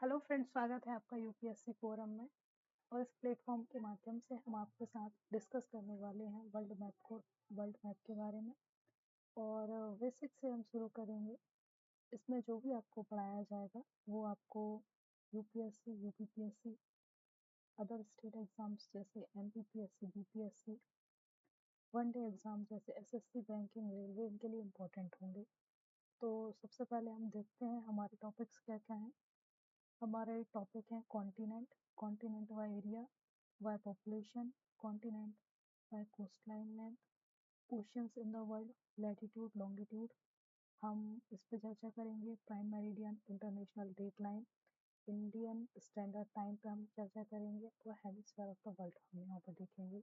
Hello friends, स्वागत है आपका यूपीएससी फोरम में। और इस प्लेटफॉर्म के माध्यम से हम आपके साथ डिस्कस करने वाले हैं वर्ल्ड मैप के बारे में। और बेसिक से हम शुरू करेंगे। इसमें जो भी आपको पढ़ाया जाएगा वो आपको UPSC, UPPSC, other state exams जैसे एमपीपीएससी, बीपीएससी, वनडे एग्जाम जैसे एसएससी, बैंकिंग, रेलवे, इनके लिए इम्पोर्टेंट होंगे। तो सबसे पहले हम देखते हैं हमारे टॉपिक्स क्या क्या हैं। हमारे टॉपिक हैं continent, continent by area, by population, continent by coastline length, oceans in the world, latitude, longitude. हम इस पे चर्चा करेंगे। Prime meridian, international date line, Indian standard time पे हम चर्चा करेंगे। और हेमिस्फीयर ऑफ द वर्ल्ड हम यहाँ पर देखेंगे।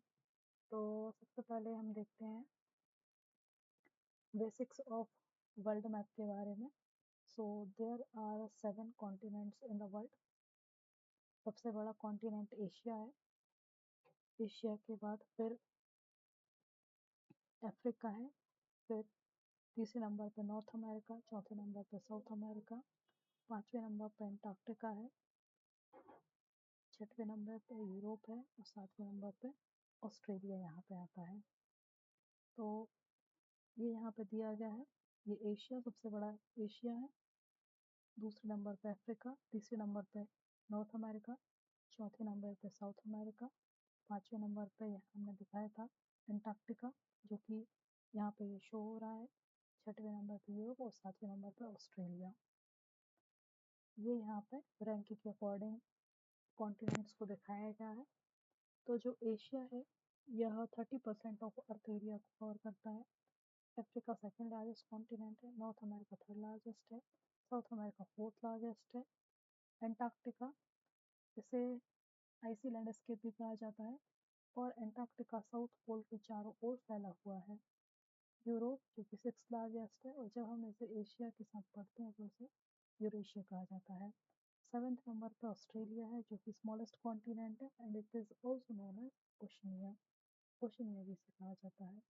तो सबसे पहले हम देखते हैं बेसिक्स ऑफ वर्ल्ड मैप के बारे में। So there are 7 continents in the world. सबसे बड़ा कॉन्टिनेंट एशिया है। एशिया के बाद फिर अफ्रीका है। फिर तीसरे नंबर पे नॉर्थ अमेरिका, चौथे नंबर पे साउथ अमेरिका, पांचवें नंबर पे अंटार्कटिका है, छठवें नंबर पे यूरोप है और सातवें नंबर पे ऑस्ट्रेलिया यहाँ पे आता है। तो ये यहाँ पे दिया गया है। ये एशिया, सबसे बड़ा एशिया है। दूसरे नंबर पे अफ्रीका, तीसरे नंबर पे नॉर्थ अमेरिका, चौथे नंबर पे साउथ अमेरिका, पांचवें नंबर पे हमने दिखाया था अंटार्कटिका, जो कि यहाँ पे ये शो हो रहा है। छठवें नंबर पे यूरोप और सातवें नंबर पे ऑस्ट्रेलिया। ये यहाँ पे रैंकिंग के अकॉर्डिंग कॉन्टिनेंट्स को दिखाया गया है। तो जो एशिया है यह 30% ऑफ अर्थ एरिया को कवर करता है। अफ्रीका सेकंड लार्जेस्ट कॉन्टिनेंट है। नॉर्थ अमेरिका थर्ड लार्जेस्ट है। साउथ अमेरिका फोर्थ लार्जेस्ट है। एंटार्क्टिका, इसे आइसी लैंडस्केप भी कहा जाता है। और एंटार्क्टिका साउथ पोल के चारों ओर फैला हुआ है। यूरोप जो कि सिक्स लार्जेस्ट है, और जब हम इसे एशिया के साथ पढ़ते हैं तो इसे यूरेशिया कहा जाता है। सेवेंथ नंबर पर ऑस्ट्रेलिया है, जो कि स्मॉलेस्ट कॉन्टिनेंट है and it is also known as Oceania. Oceania भी इसे कहा जाता है।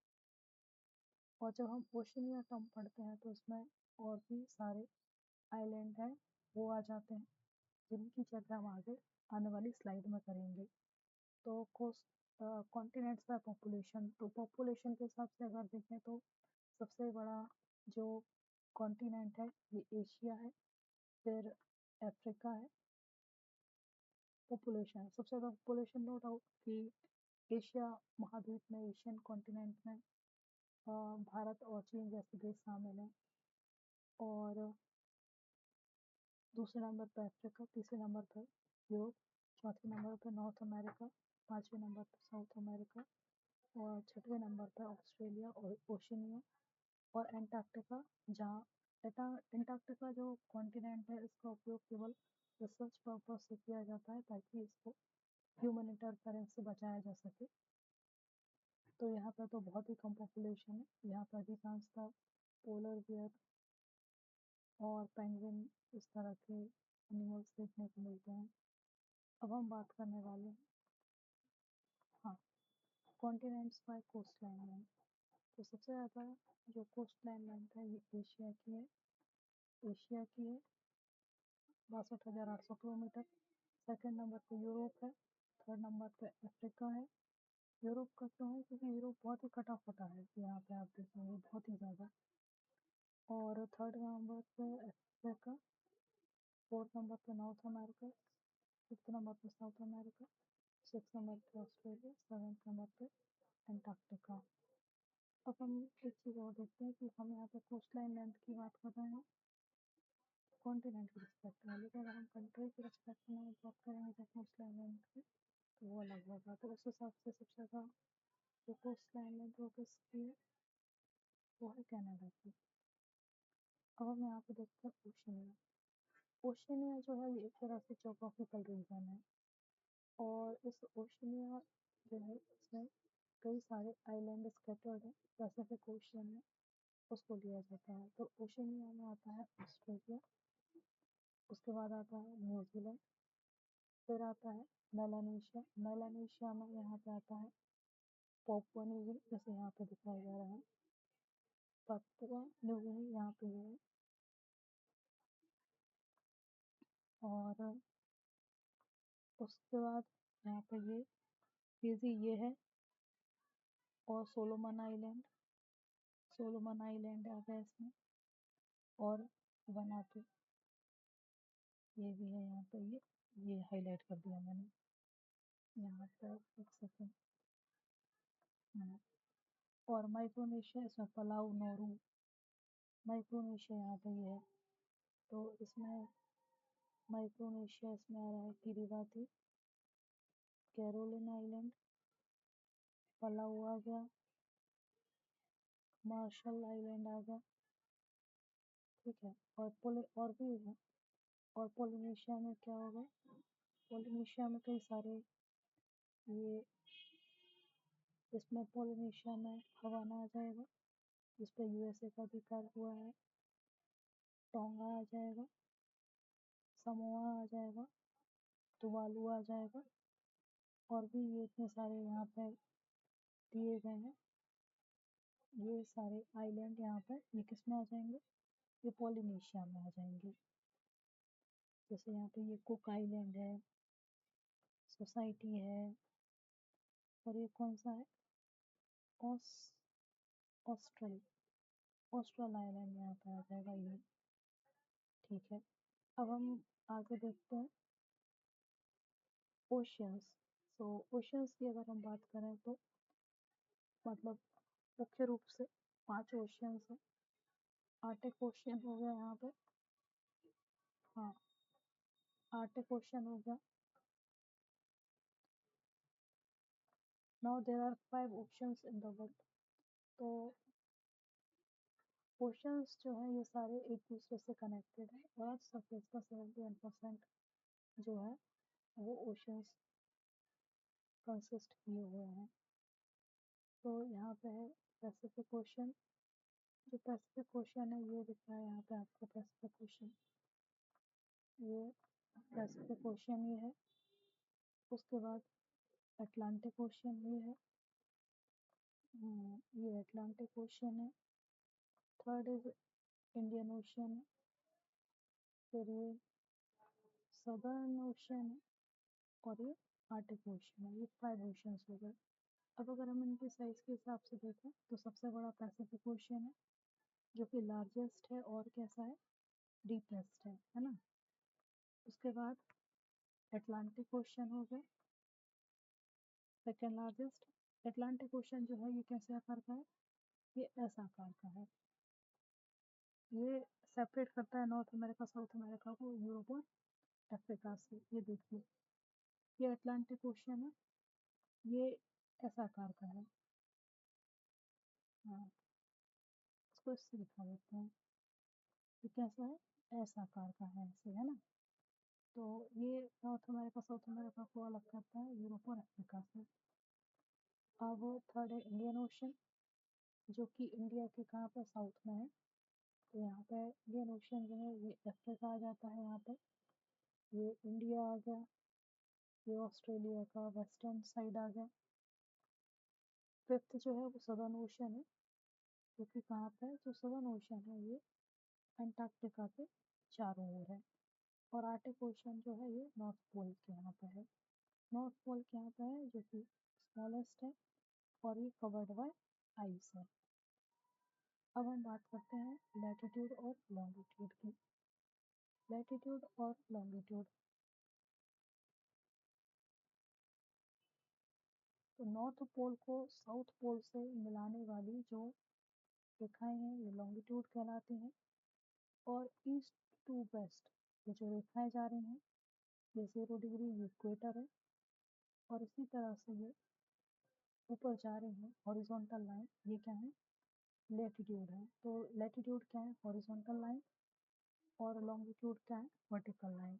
और जब हम ओशनिया टर्म पढ़ते हैं तो उसमें और भी सारे आइलैंड हैं, वो आ जाते हैं, जिनकी चर्चा हम आगे आने वाली स्लाइड में करेंगे। तो कोस्ट कॉन्टिनेंट्स बाय पॉपुलेशन, तो पॉपुलेशन के हिसाब से अगर देखें तो सबसे बड़ा जो कॉन्टिनेंट है ये एशिया है। फिर अफ्रीका है। पॉपुलेशन, सबसे ज़्यादा पॉपुलेशन नो डाउट कि एशिया महाद्वीप में, एशियन कॉन्टिनेंट में भारत और चीन जैसे देश शामिल हैं। और दूसरे नंबर पर अफ्रीका, तीसरे नंबर पर यूरोप, चौथे नंबर पर नॉर्थ अमेरिका, पांचवें नंबर पर साउथ अमेरिका और छठवें नंबर पर ऑस्ट्रेलिया और ओशिनिया और एंटार्क्टिका। जहाँ एंटार्क्टिका जो कॉन्टिनेंट है इसका उपयोग केवल रिसर्च पर्पज से किया जाता है ताकि इसको ह्यूमन इंटरफेरेंस से बचाया जा सके। तो यहाँ पर तो बहुत ही कम पॉपुलेशन है। यहाँ पर अधिकांशतः पोलर बियर और पेंगुइन इस तरह के एनिमल्स देखने को मिलते हैं। अब हम बात करने वाले हैं, हाँ, continents by coastline length. तो सबसे ज़्यादा जो कोस्ट लाइन लेंथ है ये एशिया की है। एशिया की है 62,800 किलोमीटर। सेकंड नंबर पे यूरोप है। थर्ड नंबर पे अफ्रीका है। यूरोप का क्यों है, क्योंकि यूरोप बहुत ही कटा फटा है, यहाँ पे आप देखेंगे बहुत ही ज़्यादा। और थर्ड नंबर पे अफ्रीका, फोर्थ नंबर पे नॉर्थ अमेरिका, फिफ्थ नंबर पे साउथ अमेरिका, सिक्स नंबर पे ऑस्ट्रेलिया, सेवन्थ नंबर पे अंटार्कटिका। अब हम एक चीज़ और देखते हैं कि हम यहाँ पे कोस्ट लाइन लेंथ की बात कर रहे हैं कॉन्टिनेंट की रिस्पेक्ट में, लेकिन अगर हम कंट्री की रिस्पेक्ट में बात करेंगे तो कोस्ट लाइन लेंथ की तो वो अलग होगा। तो उस हिसाब से सबसे ज़्यादा जो कोस्ट लाइन लेंथ वो किसकी है, वो है कनाडा की। अब हम यहाँ पे देखते हैं ओशिनिया। ओशिनिया जो है ये एक तरह से जोग्राफिकल रीजन है। और इस ओशिनिया जो है इसमें कई सारे आइलैंड स्कैटर्ड हैं, पैसिफिक ओशियन है, उसको लिया जाता है। तो ओशिनिया में आता है ऑस्ट्रेलिया, उसके बाद आता है न्यूजीलैंड, फिर आता है मेलानेशिया। मेलानेशिया में यहाँ पे आता है पापुआ न्यू गिनी, जैसे यहाँ पे दिखाया जा रहा है पापुआ न्यू गिनी, यहाँ पे ये है। और उसके बाद यहाँ पे ये फिजी ये है, और सोलोमन आइलैंड आ गया इसमें, और वनातू ये भी है यहाँ पे। ये हाईलाइट कर दिया मैंने यहाँ पर, एक सेकेंड। हाँ, और माइक्रोनेशिया इसमें पलाउ, नोरू, माइक्रोनेशिया यहाँ पे ये है। तो इसमें माइक्रोनेशिया इसमें आ रहा है किरिबाती, कैरोलिन आइलैंड, पलाउ आ गया, मार्शल आइलैंड आ गया, ठीक है। और भी है। और पोलिनेशिया में क्या होगा, पोलिनेशिया में कई सारे ये, इसमें पोलिनेशिया में हवाना आ जाएगा, जिस पर यूएसए का अधिकार हुआ है, टोंगा आ जाएगा, समोआ आ जाएगा, तुवालू आ जाएगा, और भी ये इतने सारे यहाँ पे दिए गए हैं। ये सारे आइलैंड यहाँ पर ये किस में आ जाएंगे, ये पोलिनेशिया में आ जाएंगे। जैसे यहाँ पे ये कुक आइलैंड है, सोसाइटी है, और ये कौन सा है, ऑस ऑस्ट्रल ऑस्ट्रल आइलैंड यहाँ पे आ जाएगा ये, ठीक है। अब हम आगे देखते हैं ओशियंस। सो ओशियंस की अगर हम बात करें तो मतलब मुख्य रूप से 5 ओशियंस हैं। आर्टिक ओशियन हो गया यहाँ पे, हाँ आर्टिक ओशियन हो गया। Now there are 5 oceans in the world. तो ओशियंस जो है ये सारे एक दूसरे से कनेक्टेड है, और आज सरफेस का 71% जो है वो ओशियंस कंसिस्ट किए हुए हैं। तो यहाँ पे है पैसिफिक ओशियन। जो पैसिफिक ओशियन है ये दिख रहा है यहाँ पे आपको, पैसिफिक ओशियन, ये पैसिफिक ओशियन ये है। उसके बाद अटलांटिक ओशियन ये है, ये अटलांटिक ओशियन है। थर्ड इज इंडियन ओशियन है, फिर ये सदर्न ओशियन है, और ये आर्टिक ओशियन है। ये 5 ओशियंस हो गए। अब अगर हम इनके साइज के हिसाब से देखें तो सबसे बड़ा पैसिफिक ओशियन है, जो कि लार्जेस्ट है और कैसा है, डीपेस्ट है ना। उसके बाद अटलांटिक ओशियन हो गया सेकेंड लार्जेस्ट। अटलांटिक ओशियन जो है ये कैसे आकार का है, ये ऐसा आकार का है। ये सेपरेट करता है नॉर्थ अमेरिका साउथ अमेरिका को यूरोप और अफ्रीका से। ये देखिए ये अटलांटिक ओशियन है, ये ऐसा आकार का है। हाँ इसको इससे दिखा देते हैं, ये कैसा है, ऐसा आकार का है, ऐसे है ना। तो ये नॉर्थ अमेरिका साउथ अमेरिका को अलग करता है यूरोप और अफ्रीका से। अब थर्ड है इंडियन ओशन, जो कि इंडिया के कहाँ पर, साउथ में है। तो यहाँ पे इंडियन ओशन जो है ये अफ्रीका आ जाता है यहाँ पे, ये इंडिया आ गया, ये ऑस्ट्रेलिया का वेस्टर्न साइड आ गया। फिफ्थ जो है वो सदर्न ओशन है, जो कि कहाँ पे है, जो सदर्न ओशन है ये अंटार्कटिका के चारों ओर है। और आर्टिक ओशन जो है ये नॉर्थ पोल के यहाँ पे है, नॉर्थ पोल के यहाँ पे है, जो कि स्मॉलेस्ट है, और ये कवर्ड बाय आइस है। अब हम बात करते हैं लैटिट्यूड और लॉन्गिट्यूड की। लैटिट्यूड और लॉन्गिट्यूड, तो नॉर्थ पोल को साउथ पोल से मिलाने वाली जो रेखाएं हैं ये लॉन्गिट्यूड कहलाती हैं। और ईस्ट टू वेस्ट ये जो रेखाएं जा रही हैं ये 0 डिग्री, ये इक्वेटर है। और इसी तरह से ये ऊपर जा रही हैं हॉरिजॉन्टल लाइन, ये क्या है, लैटिट्यूड है। तो लैटिट्यूड क्या है, हॉरिजॉन्टल लाइन, और लॉन्गिट्यूड क्या है, वर्टिकल लाइन।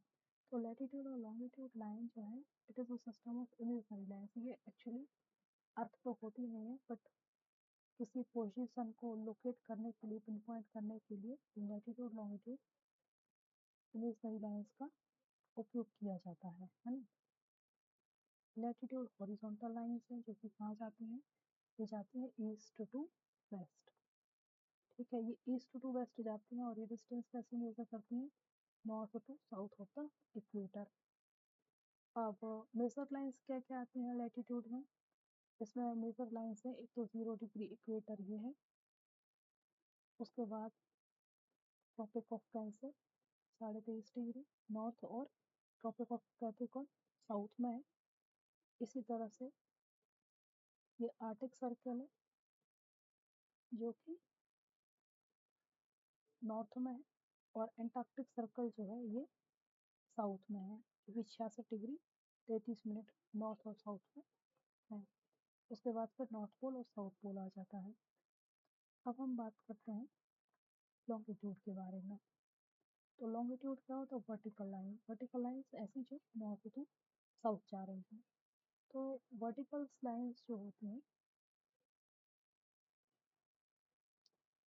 तो लैटिट्यूड और लॉन्गिट्यूड लाइन जो है it is a system of imaginary lines. ये एक्चुअली अर्थ तो होती नहीं है, बट किसी पोजीशन को लोकेट करने के लिए, पिन पॉइंट करने के लिए लैटिट्यूड लॉन्गिट्यूड इमेजिनरी लाइंस का उपयोग किया जाता है ना। लैटिट्यूड हॉरिजॉन्टल लाइंस हैं, जो कि कहाँ जाती हैं, ये जाती है ईस्ट टू वेस्ट, ठीक है। ये ईस्ट टू वेस्ट जाती हैं, और ये डिस्टेंस कैसे मेजर करती हैं, north to south of the equator. अब मेजर लाइंस क्या क्या आती हैं लैटिट्यूड में? इसमें मेजर लाइंस है, एक तो 0 डिग्री इक्वेटर ये है, उसके बाद Tropic of Cancer 23.5 degree north, और ट्रॉपिक ऑफ कैप्रिकॉर्न साउथ में है। इसी तरह से ये आर्टिक सर्कल है जो कि नॉर्थ में है, और एंटार्क्टिक सर्कल जो है ये साउथ में है, जो कि 66 डिग्री 33 मिनट नॉर्थ और साउथ में है। उसके बाद फिर नॉर्थ पोल और साउथ पोल आ जाता है। अब हम बात करते हैं लॉन्गिट्यूड के बारे में। तो लॉन्गिट्यूड क्या होता है? Vertical line. वर्टिकल लाइन्स ऐसी जो नॉर्थ टू साउथ जा रही हैं। तो वर्टिकल लाइन्स जो होती हैं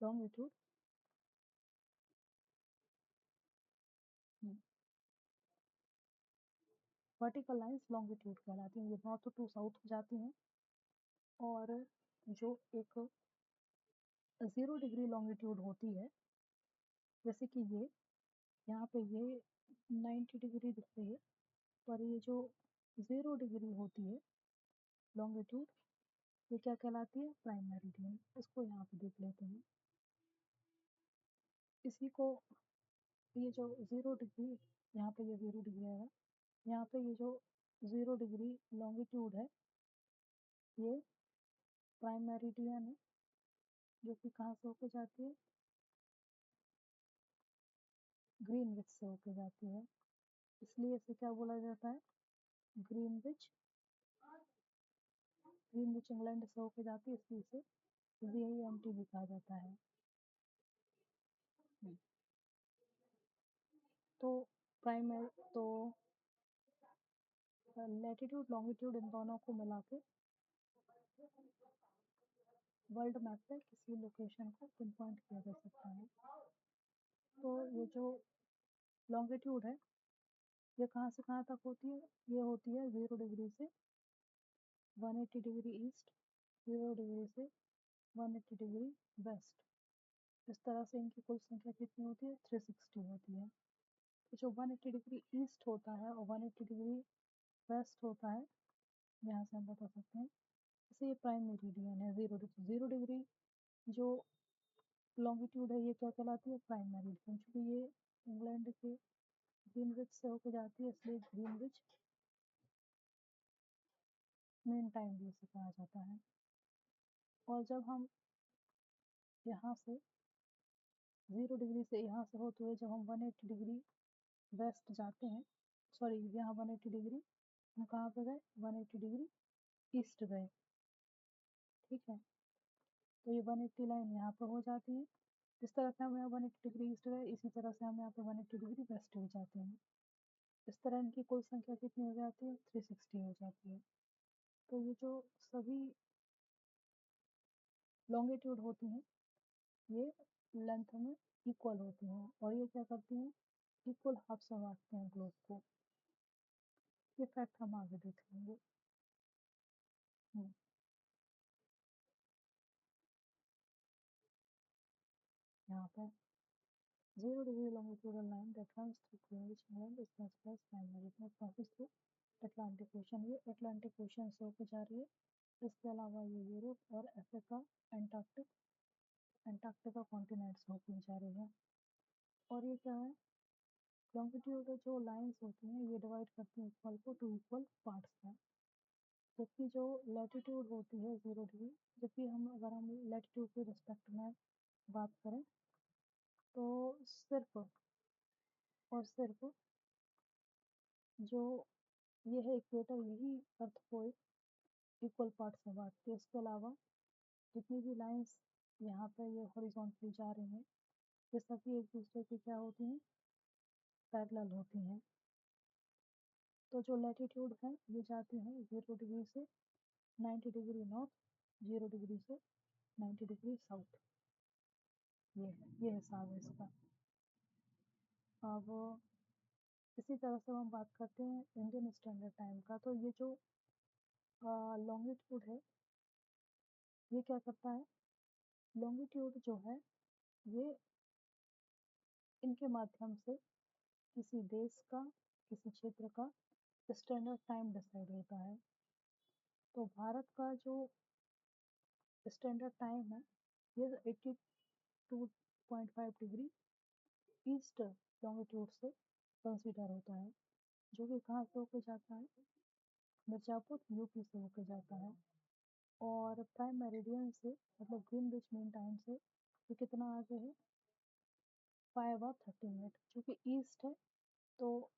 लॉन्गिट्यूड, वर्टिकल लाइन्स लॉन्गिट्यूड कहलाती हैं। ये नॉर्थ टू साउथ जाती हैं, और जो एक 0 डिग्री लॉन्गिट्यूड होती है, जैसे कि ये यहाँ पे ये 90 डिग्री दिख रही है, पर ये जो 0 डिग्री होती है लॉन्गिट्यूड, ये क्या कहलाती है? Prime meridian. इसको यहाँ पे देख लेते हैं। इसी को, ये जो 0 डिग्री, यहाँ पे ये 0 डिग्री है, यहाँ पे ये जो 0 डिग्री लॉन्गिट्यूड है ये प्राइम मेरिडियन है, जो कि कहाँ से होके जाती है? ग्रीनविच से होके जाती है, इसलिए इसे क्या बोला जाता है? ग्रीनविच। ग्रीनविच इंग्लैंड से होके जाती है, इसलिए इसे GMT भी कहा जाता है। तो प्राइम, तो लैटिट्यूड लॉन्गिट्यूड इन दोनों को मिला के वर्ल्ड मैप पे किसी लोकेशन को पिन पॉइंट किया जा सकता है। तो ये जो लॉन्गिट्यूड है ये कहाँ से कहाँ तक होती है? ये होती है 0 डिग्री से 180 डिग्री ईस्ट, 0 डिग्री से 180 डिग्री वेस्ट। इस तरह से इनकी कुल संख्या कितनी होती है? 360 होती है। तो जो 180 डिग्री ईस्ट होता है और 180 डिग्री वेस्ट होता है, यहाँ से हम बता सकते हैं, जैसे ये प्राइम मेरिडियन है 0 डिग्री जो लॉन्गिट्यूड है ये क्या कहलाती है? Prime meridian. क्योंकि ये इंग्लैंड के ग्रीनविच से होकर जाती है, इसलिए ग्रीनविच मेन टाइम भी इसे कहा जाता है। और जब हम यहाँ से 0 डिग्री से यहाँ से होते हुए जब हम 180 डिग्री वेस्ट जाते हैं, सॉरी यहाँ 180 डिग्री, हम कहाँ पे गए? 180 डिग्री ईस्ट गए, ठीक है। तो ये 180 लाइन यहाँ पर हो जाती है। जिस तरह से हम यहाँ 180 डिग्री ईस्ट गए, इसी तरह से हम यहाँ पे 180 डिग्री वेस्ट हो जाते हैं। इस तरह इनकी कुल संख्या कितनी हो जाती है? 360 हो जाती है। तो ये जो सभी लॉन्गिट्यूड होती हैं ये लेंथ में इक्वल होती हैं, और ये क्या करती हैं? इक्वल हाफ से बांटते हैं ग्लोब को। ये फैक्ट हम आगे देख लेंगे। यहाँ पर 0 degree longitudinal line that runs through Greenwich England is considered as primary, it passes through Atlantic Ocean। ये Atlantic Ocean से होकर जा रही है। इसके अलावा ये यूरोप और अफ्रीका, एंटार्क्टिका कॉन्टिनेंट से होकर जा रही है। और ये क्या है? लॉन्गिट्यूड जो लाइंस होती हैं ये डिवाइड करती हैं इक्वल को 2 इक्वल पार्ट्स में, जबकि जो लैटिट्यूड होती है 0 डिग्री, जबकि अगर हम लैटिट्यूड के रिस्पेक्ट में बात करें तो सिर्फ और सिर्फ जो ये है इक्वेटर, यही अर्थ को एक इक्वल पार्ट में बांटती है। इसके अलावा जितनी भी लाइंस यहाँ पे ये हॉरिजॉन्टली जा रही हैं, ये सभी एक दूसरे की क्या होती हैं? पैरेलल होती हैं। तो जो लैटिट्यूड है ये जाती है 0 डिग्री से 90 डिग्री नॉर्थ, 0 डिग्री से 90 डिग्री साउथ। ये हिसाब है इसका। अब इसी तरह से हम बात करते हैं इंडियन स्टैंडर्ड टाइम का। तो ये जो लॉन्गिट्यूड है ये क्या करता है? लॉन्गिट्यूड जो है ये इनके माध्यम से किसी देश का, किसी क्षेत्र का स्टैंडर्ड टाइम डिसाइड होता है। तो भारत का जो स्टैंडर्ड टाइम है ये 82.5 डिग्री ईस्ट लॉन्गिट्यूड से कंसीडर होता है, जो कि कहाँ से होकर जाता है, मिर्जापुर यूपी से होकर जाता है। और प्राइम मेरिडियन से मतलब ग्रीनविच मीन टाइम से ये कितना आगे है, 5 और 30 मिनट, जो कि ईस्ट है। तो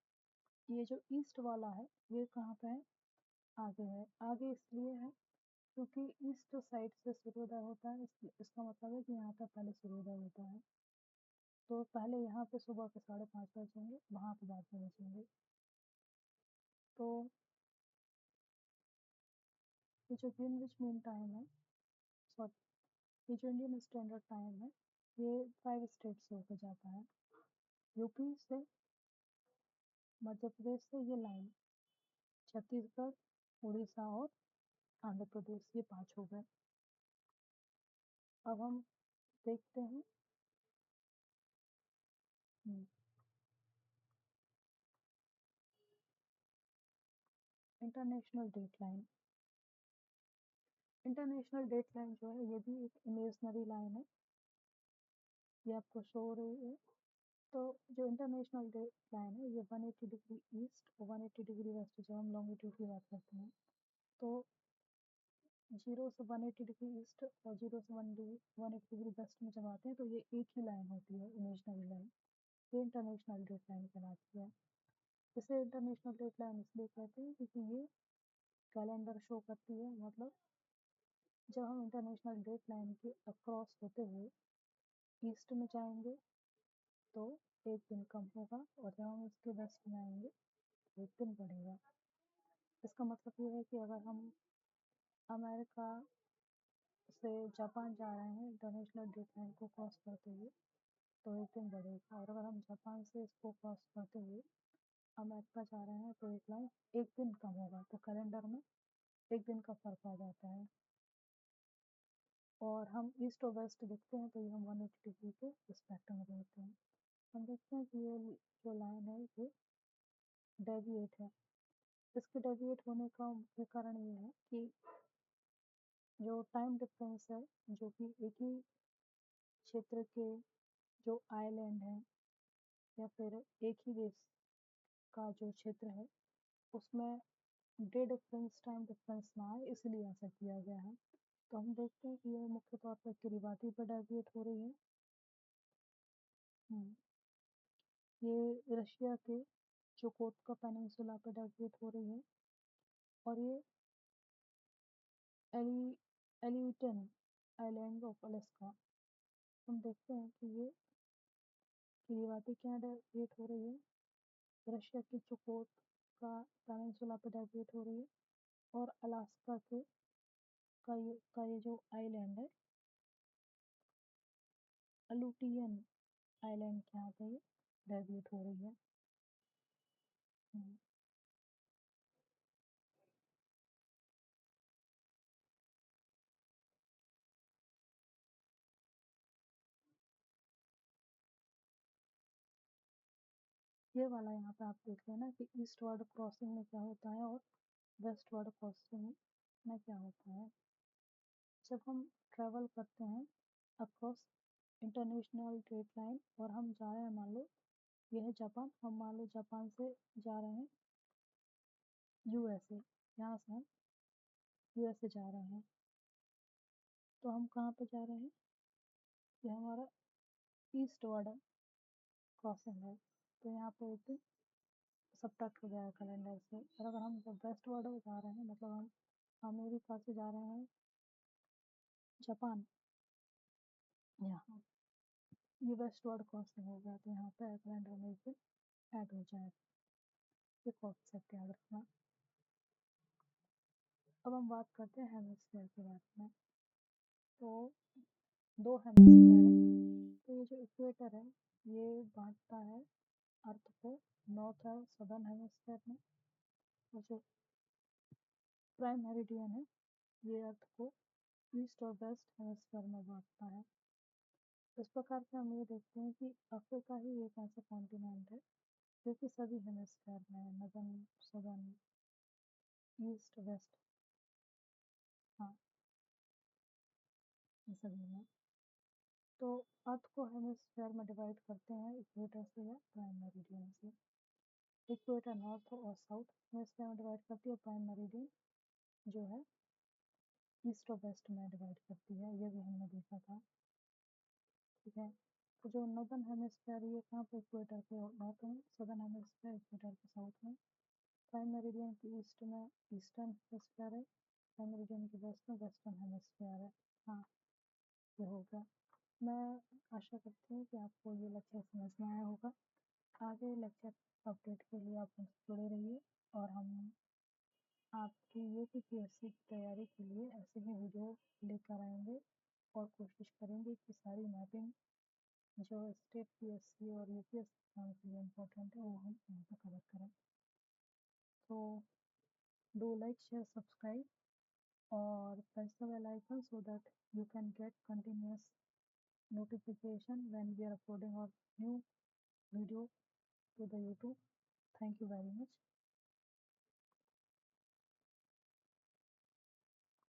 ये जो ईस्ट वाला है ये कहाँ पे है, आगे है। आगे इसलिए है क्योंकि ईस्ट साइड से सूर्योदय होता है, इसका मतलब है कि यहाँ पे पहले सूर्योदय होता है। तो पहले यहाँ पे सुबह के 5:30 बजेंगे, वहाँ पे बाद में बजेंगे। तो ये जो ग्रीनविच मीन टाइम है, सॉरी, ये जो इंडियन स्टैंडर्ड टाइम है ये 5 स्टेट से होकर जाता है। यूपी से, मध्य प्रदेश से ये लाइन, छत्तीसगढ़, उड़ीसा और आंध्र प्रदेश, ये 5 हो गए। अब हम देखते हैं international date line. International date line जो है ये भी एक इमेजनरी लाइन है, ये आपको शो हो रही है। तो जो इंटरनेशनल डेट लाइन है ये 180 डिग्री ईस्ट और 180 डिग्री वेस्ट, जब हम लॉन्गिट्यूड की बात करते हैं तो 0 से 180 डिग्री ईस्ट और 0 से 180 डिग्री वेस्ट में जब आते हैं तो ये एक ही लाइन होती है, इमेजनरी लाइन। ये इंटरनेशनल डेट लाइन कहलाती है। इसे इंटरनेशनल डेट लाइन इसलिए कहते हैं क्योंकि ये कैलेंडर शो करती है, मतलब जब हम इंटरनेशनल डेट लाइन के अक्रॉस होते हुए ईस्ट में जाएंगे तो एक दिन कम होगा, और जब हम इसके वेस्ट में आएंगे तो एक दिन बढ़ेगा। इसका मतलब ये है कि अगर हम अमेरिका से जापान जा रहे हैं इंटरनेशनल डेट लाइन को क्रॉस करते हुए तो एक दिन बढ़ेगा, और अगर हम जापान से इसको क्रॉस करते हुए अमेरिका जा रहे हैं तो एक लाइन एक दिन कम होगा। तो कैलेंडर में एक दिन का फर्क आ जाता है। और हम ईस्ट और वेस्ट देखते हैं तो ये हम 180 डिग्री के रिस्पेक्ट में देखते हैं। हम देखते हैं कि ये जो लाइन है ये डेविएट है। इसके डेविएट होने का मुख्य कारण ये है कि जो टाइम डिफरेंस है, जो कि एक ही क्षेत्र के जो आइलैंड है या फिर एक ही देश का जो क्षेत्र है उसमें डे डिफरेंस, टाइम डिफरेंस ना आए, इसलिए ऐसा किया गया है। तो हम देखते हैं कि ये मुख्य तौर पर किरिबाती पर डेविएट हो रही है। ये रशिया के चुकोटका पेनिनसुला पर डेविएट हो रही है, और ये एलियूटन आइलैंड ऑफ अलास्का, हम देखते हैं कि ये किरिबाती क्या डेविएट हो रही है, रशिया की चुकोटका पेनिनसुला पर डेविएट हो रही है, और अलास्का के का ये जो आइलैंड है अलूटियन आइलैंड के यहाँ पे ये डेविएट हो रही है। हम्म, ये वाला यहाँ पे आप देख लेना कि ईस्ट वर्ड क्रॉसिंग में क्या होता है और वेस्ट वर्ड क्रॉसिंग में क्या होता है। जब हम ट्रैवल करते हैं अक्रॉस इंटरनेशनल डेट लाइन और हम जा रहे हैं, मान लो ये है जापान, हम मान लो जापान से जा रहे हैं यूएसए, यहाँ से हम यूएसए जा रहे हैं तो हम कहाँ पे जा रहे हैं, ये हमारा ईस्ट वर्ड क्रॉसिंग है। तो यहाँ पे एक सब्ट्रैक्ट हो जाएगा कैलेंडर से। और अगर हम वेस्ट वर्ड जा रहे हैं, मतलब हम अमेरिका से जा रहे हैं जापान, यहाँ ये वेस्ट वर्ड क्रॉसिंग हो गया तो यहाँ पे कैलेंडर में एक दिन ऐड हो जाएगा। ये कॉन्सेप्ट याद रखना। अब हम बात करते हैं हेमिस्फीयर के बारे में। तो 2 हेमिस्फीयर है। तो ये जो इक्वेटर है ये बांटता है अर्थ को नॉर्थ और सदर्न हेमिस्फीयर में, और जो प्राइम मेरिडियन है ये अर्थ को ईस्ट और वेस्ट हेमिस्फीयर में बांटता है। इस प्रकार से हम ये देखते हैं कि अफ्रीका ही एक ऐसा कॉन्टिनेंट है जो कि सभी हेमिस्फेयर में नॉर्दर्न, सदर्न, ईस्ट, वेस्ट, हाँ, ये सभी में। तो अर्थ को हेमिस्फेयर में डिवाइड करते हैं इक्वेटर से या प्राइम मेरिडियन से। इक्वेटर नॉर्थ और साउथ हेमिस्फेयर में डिवाइड करती है, और प्राइम मेरिडियन जो है ईस्ट और वेस्ट में डिवाइड करती है, ये भी हमने देखा था। ठीक है, तो जो नॉर्दर्न हेमिस्फेयर ये कहाँ पे इक्वेटर के नॉर्थ में, सदर्न हेमिस्फेयर इक्वेटर के साउथ में, प्राइम मेरिडियन की ईस्ट में ईस्टर्न हेमिस्फेयर है, प्राइम मेरिडियन की वेस्ट में वेस्टर्न हेमिस्फेयर है। हाँ, ये हो गया। मैं आशा करती हूँ कि आपको ये लेक्चर समझ में आया होगा। आगे लेक्चर अपडेट के लिए आप मुझसे जुड़े रहिए, और हम आपकी यूपीपीएससी की तैयारी के लिए ऐसे ही वीडियो लेकर आएंगे, और कोशिश करेंगे कि सारी मैपिंग जो स्टेट पीएससी और यूपीएससी एग्जाम के लिए इम्पोर्टेंट है वो हम यहाँ पर कवर करें। तो डू लाइक, शेयर, सब्सक्राइब, और press the bell icon so that you can get continuous notification when we are uploading our new video to the YouTube. Thank you very much.